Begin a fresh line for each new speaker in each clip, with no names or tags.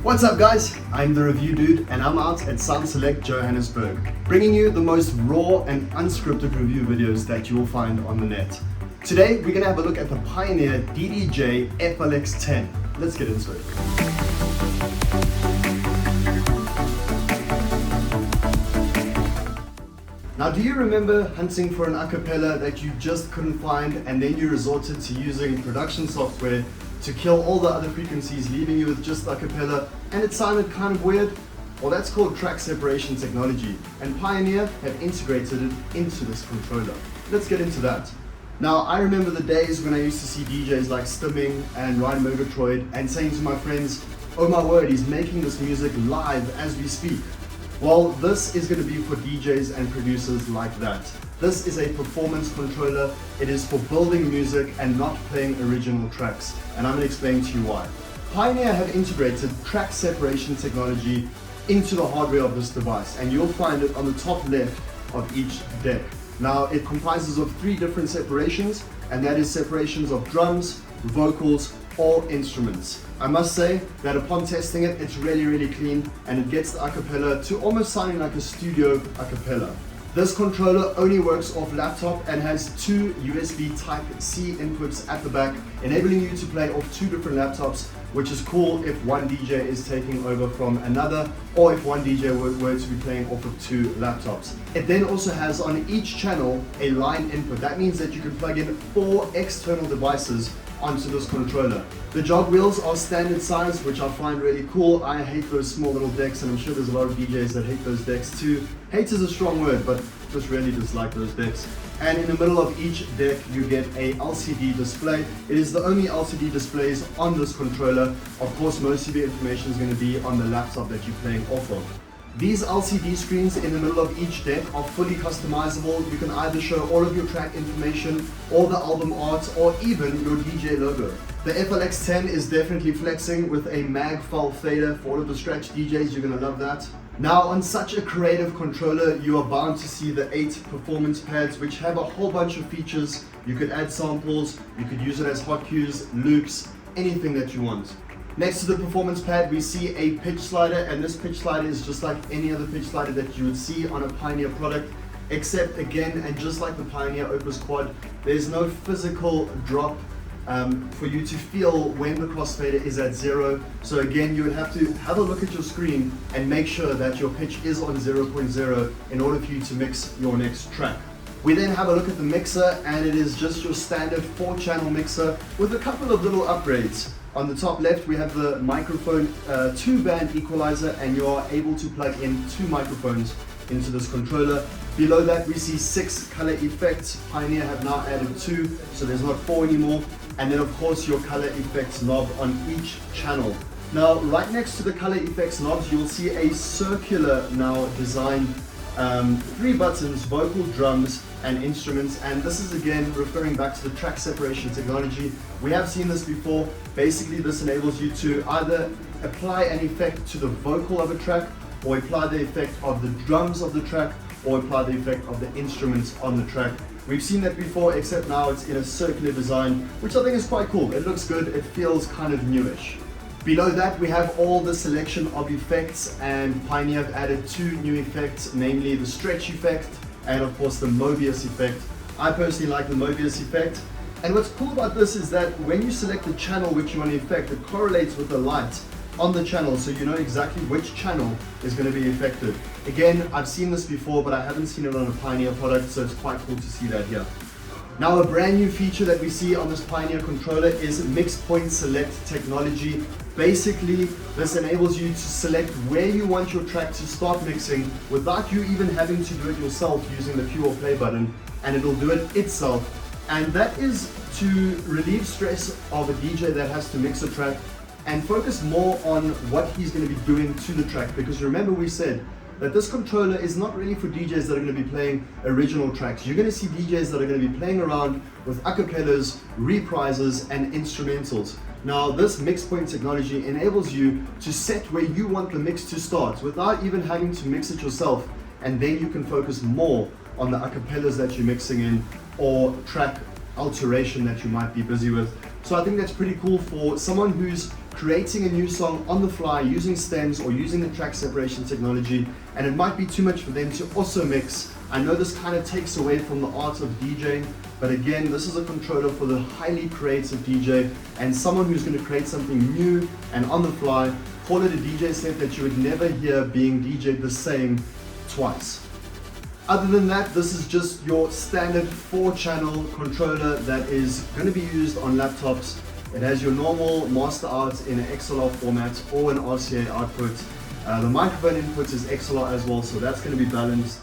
What's up guys, I'm the Review Dude and I'm out at Sound Select Johannesburg, bringing you the most raw and unscripted review videos that you will find on the net. Today we're going to have a look at the Pioneer DJ FLX-10. Let's get into it. Now, do you remember hunting for an acapella that you just couldn't find and then you resorted to using production software to kill all the other frequencies, leaving you with just acapella and it sounded kind of weird? Well, that's called track separation technology, and Pioneer have integrated it into this controller. Let's get into that. Now, I remember the days when I used to see DJs like Stimming and Ryan Murgatroyd and saying to my friends, oh my word, he's making this music live as we speak. Well, this is going to be for DJs and producers like that. This is a performance controller. It is for building music and not playing original tracks, and I'm going to explain to you why. Pioneer have integrated track separation technology into the hardware of this device, and you'll find it on the top left of each deck. Now, it comprises of 3 different separations, and that is separations of drums, vocals, or instruments. I must say that upon testing it, it's really clean, and it gets the acapella to almost sounding like a studio acapella. This controller only works off laptop and has 2 USB Type-C inputs at the back, enabling you to play off 2 different laptops, which is cool if one DJ is taking over from another, or if one DJ were to be playing off of 2 laptops. It then also has on each channel a line input. That means that you can plug in 4 external devices onto this controller. The jog wheels are standard size, which I find really cool. I hate those small little decks, and I'm sure there's a lot of DJs that hate those decks too. Hate is a strong word, but just really dislike those decks. And in the middle of each deck, you get a LCD display. It is the only LCD displays on this controller. Of course, most of your information is going to be on the laptop that you're playing off of. These LCD screens in the middle of each deck are fully customizable. You can either show all of your track information, or the album art, or even your DJ logo. The FLX10 is definitely flexing with a mag file fader. For all of the scratch DJs, you're going to love that. Now, on such a creative controller, you are bound to see the 8 performance pads, which have a whole bunch of features. You could add samples, you could use it as hot cues, loops, anything that you want. Next to the performance pad, we see a pitch slider, and this pitch slider is just like any other pitch slider that you would see on a Pioneer product, except again, and just like the Pioneer Opus Quad, there's no physical drop for you to feel when the crossfader is at 0. So again, you would have to have a look at your screen and make sure that your pitch is on 0.0 in order for you to mix your next track. We then have a look at the mixer, and it is just your standard 4-channel mixer with a couple of little upgrades. On the top left, we have the microphone 2-band equalizer, and you are able to plug in 2 microphones into this controller. Below that, we see 6 color effects. Pioneer have now added 2, so there's not 4 anymore. And then of course your color effects knob on each channel. Now, right next to the color effects knobs, you'll see a circular now design, 3 buttons, vocal, drums, and instruments. And this is again referring back to the track separation technology. We have seen this before. Basically, this enables you to either apply an effect to the vocal of a track, or apply the effect of the drums of the track, or apply the effect of the instruments on the track. We've seen that before, except now it's in a circular design, which I think is quite cool. It looks good, it feels kind of newish. Below that, we have all the selection of effects, and Pioneer have added 2 new effects, namely the stretch effect and of course the Mobius effect. I personally like the Mobius effect. And what's cool about this is that when you select the channel which you want to affect, it correlates with the light on the channel, so you know exactly which channel is going to be affected. Again, I've seen this before, but I haven't seen it on a Pioneer product, so it's quite cool to see that here. Now, a brand new feature that we see on this Pioneer controller is mix point select technology. Basically, this enables you to select where you want your track to start mixing without you even having to do it yourself using the cue or play button, and it'll do it itself. And that is to relieve stress of a DJ that has to mix a track and focus more on what he's going to be doing to the track. Because remember, we said that this controller is not really for DJs that are going to be playing original tracks. You're going to see DJs that are going to be playing around with acapellas, reprises, and instrumentals. Now, this mix point technology enables you to set where you want the mix to start without even having to mix it yourself, and then you can focus more on the acapellas that you're mixing in, or track alteration that you might be busy with. So I think that's pretty cool for someone who's creating a new song on the fly using stems or using the track separation technology, and it might be too much for them to also mix. I know this kind of takes away from the art of DJing, but again, this is a controller for the highly creative DJ and someone who's going to create something new and on the fly. Call it a DJ set that you would never hear being DJed the same twice. Other than that, this is just your standard 4-channel controller that is going to be used on laptops. It has your normal master out in an XLR format or an RCA output. The microphone input is XLR as well, so that's going to be balanced.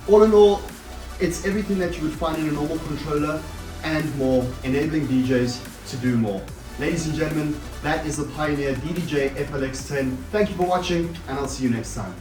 All in all, it's everything that you would find in a normal controller and more, enabling DJs to do more. Ladies and gentlemen, that is the Pioneer DJ FLX10. Thank you for watching, and I'll see you next time.